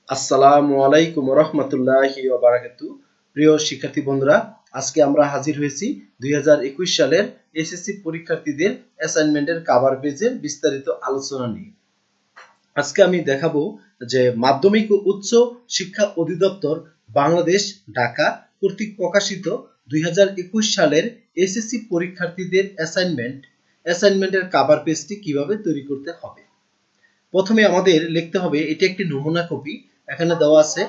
আসসালামু আলাইকুম ওয়া রাহমাতুল্লাহি ওয়া বারাকাতুহু। প্রিয় শিক্ষার্থী বন্ধুরা, আজকে আমরা হাজির হয়েছি 2021 সালের এসএসসি পরীক্ষার্থীদের অ্যাসাইনমেন্টের কভার পেজের বিস্তারিত আলোচনা নিয়ে। আজকে আমি দেখাবো যে মাধ্যমিক ও উচ্চ শিক্ষা অধিদপ্তর বাংলাদেশ ঢাকা কর্তৃক প্রকাশিত 2021 সালের এসএসসি পরীক্ষার্থীদের অ্যাসাইনমেন্টের কভার পেজটি কিভাবে তৈরি করতে হবে। প্রথমে আমাদের লিখতে হবে, এটি একটি নমুনা কপি। এখানে দেওয়া আছে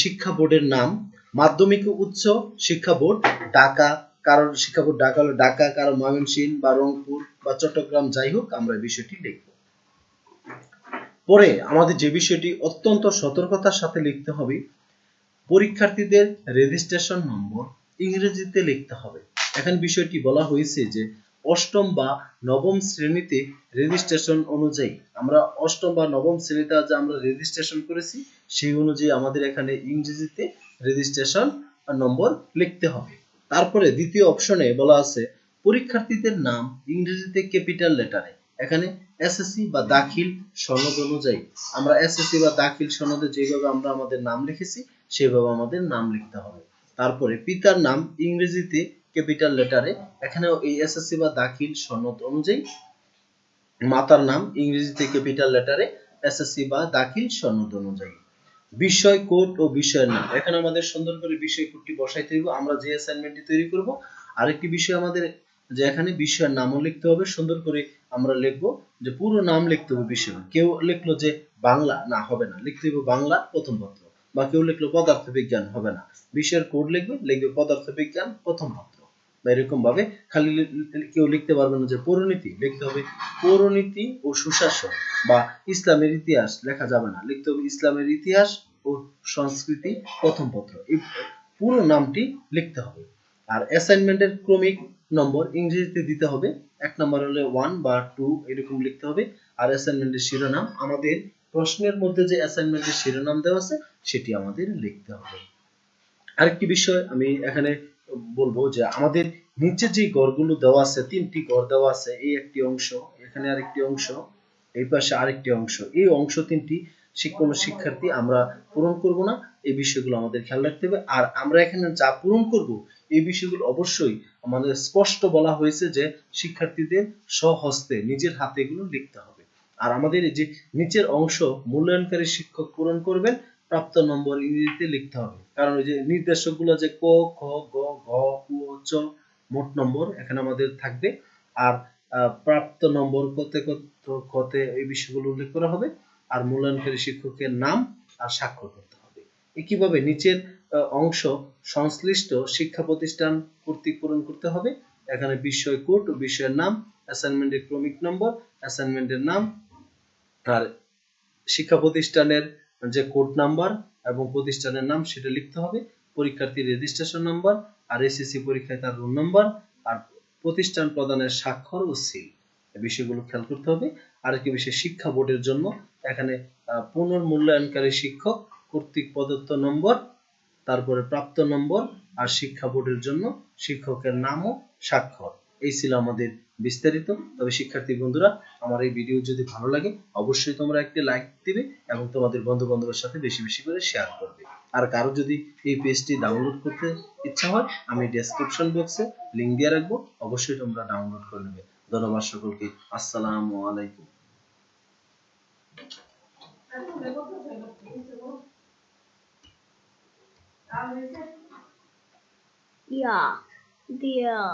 শিক্ষা বোর্ডের নাম, মাধ্যমিক ও উচ্চ শিক্ষা বোর্ড ঢাকা, কারোর শিক্ষা বোর্ড ঢাকা হলে ঢাকা, কারো ময়মনসিংহ বা রংপুর বা চট্টগ্রাম, যাই হোক আমরা এই বিষয়টি লিখব। পরে আমাদের যে বিষয়টি অত্যন্ত সতর্কতার সাথে লিখতে হবে, পরীক্ষার্থীদের রেজিস্ট্রেশন নম্বর ইংরেজিতে লিখতে হবে। এখানে বিষয়টি বলা হয়েছে যে অষ্টম বা নবম শ্রেণীতে রেজিস্ট্রেশন অনুযায়ী, আমরা অষ্টম বা নবম শ্রেণীতে যে আমরা রেজিস্ট্রেশন করেছি সেই অনুযায়ী আমাদের এখানে ইংরেজিতে রেজিস্ট্রেশন নম্বর লিখতে হবে। তারপরে দ্বিতীয় অপশনে বলা আছে পরীক্ষার্থীদের নাম ইংরেজিতে ক্যাপিটাল লেটারে। এখানে এসএসসি বা দাখিল সনদ অনুযায়ী আমরা এসএসসি বা দাখিল সনদে যেভাবে আমরা আমাদের নাম লিখেছি সেভাবে আমাদের নাম লিখতে হবে। তারপরে পিতার নাম ইংরেজিতে ক্যাপিটাল লেটারে, এখানেও এই এসএসসি বা দাখিল সনদ অনুযায়ী মাতার নাম ইংরেজিতে ক্যাপিটাল লেটারে, এসএসসি বা দাখিল সনদ অনুযায়ী। বিষয় কোড ও বিষয়ের নাম, এখানে আমাদের সুন্দর করে বিষয় কোডটি বসাইতে হবে আমরা যে অ্যাসাইনমেন্টটি তৈরি করব। আরেকটি বিষয় আমাদের যে এখানে বিষয়ের নামও লিখতে হবে, সুন্দর করে আমরা লিখব যে পুরো নাম লিখতে হবে বিষয়। কেউ লিখলো যে বাংলা, না হবে না, লিখতে হবে বাংলা প্রথম পত্র, বা কেউ লিখলো পদার্থ বিজ্ঞান, হবে না, বিষয়ের কোড লিখবে পদার্থ বিজ্ঞান প্রথম পত্র, বা এরকম ভাবে। খালি কেউ লিখতে পারবে না যে পৌরনীতি, লিখতে হবে পৌরনীতি ও সুশাসন, বা ইসলামের ইতিহাস লেখা যাবে না, লিখতে হবে ইসলামের ইতিহাস ও সংস্কৃতি প্রথম পত্র। এই পুরো নামটি লিখতে হবে। আর অ্যাসাইনমেন্টের ক্রমিক নম্বর ইংরেজিতে দিতে হবে, 1 নম্বর হলে 1 বা 2 এরকম লিখতে হবে। আর অ্যাসাইনমেন্টের শিরোনাম, আমাদের প্রশ্নের মধ্যে যে অ্যাসাইনমেন্টের শিরোনাম দেওয়া আছে সেটি আমাদের লিখতে হবে। আরেকটি বিষয় আমি এখানে বলবো যে আমাদের নিচে যে ঘরগুলো দেওয়া আছে, 3টি ঘর দেওয়া আছে, এই একটি অংশ, এখানে আরেকটি অংশ, এই পাশে আরেকটি অংশ, এই অংশ 3টি কোনো শিক্ষার্থী আমরা পূরণ করব না, এই বিষয়গুলো আমাদের খেয়াল রাখতে হবে। আর আমরা এখানে যা পূরণ করব এই বিষয়গুলো অবশ্যই আমাদের স্পষ্ট বলা হয়েছে যে শিক্ষার্থীদের স্বহস্তে নিজের হাতে এগুলো লিখতে হবে। আর আমাদের এই যে নিচের অংশ মূল্যায়নকারী শিক্ষক পূরণ করবেন, প্রাপ্ত নম্বর ইংরেজিতে লিখতে হবে। কারণ ওই যে নির্দেশকগুলো যে ক, খ, গ, ঘ, উ, চ, মোট নম্বর এখানে আমাদের থাকবে। আর প্রাপ্ত নম্বর কতে এই বিষয়গুলো উল্লেখ করা হবে। আর মূল্যায়নকারী শিক্ষকের নাম আর স্বাক্ষর করতে হবে। একইভাবে নিচের অংশ সংশ্লিষ্ট শিক্ষা প্রতিষ্ঠান কর্তৃক পূরণ করতে হবে। এখানে বিষয় কোড ও বিষয়ের নাম, অ্যাসাইনমেন্টের ক্রমিক নম্বর, অ্যাসাইনমেন্টের নাম, আর শিক্ষা প্রতিষ্ঠানের যে কোড নাম্বার এবং প্রতিষ্ঠানের নাম সেটা লিখতে হবে, পরীক্ষার্থীর রেজিস্ট্রেশন নাম্বার, আর এসএসসি পরীক্ষায় তার রোল নাম্বার, আর প্রতিষ্ঠান প্রদানের স্বাক্ষর ও সিল, এই বিষয়গুলো খেয়াল করতে হবে। আরেকটি বিষয় শিক্ষা বোর্ডের জন্য এখানে পুনর্মূল্যায়নকারী শিক্ষক কর্তৃক প্রদত্ত নম্বর, তারপরে প্রাপ্ত নম্বর, আর শিক্ষা বোর্ডের জন্য শিক্ষকের নাম ও স্বাক্ষর। এই ছিল আমাদের বিস্তারিত। তবে শিক্ষার্থী বন্ধুরা, আমার এই ভিডিও যদি ভালো লাগে অবশ্যই তোমরা একটি লাইক দিবে এবং তোমাদের বন্ধু বান্ধবের সাথে বেশি বেশি করে শেয়ার করবে। আর কারো যদি এই পেজটি ডাউনলোড করতে ইচ্ছা হয় আমি ডেসক্রিপশন বক্সে লিংক দিয়ে রাখবো, অবশ্যই তোমরা ডাউনলোড করে নেবে। ধন্যবাদ সকলকে। আসসালামু আলাইকুম। Yeah, dear.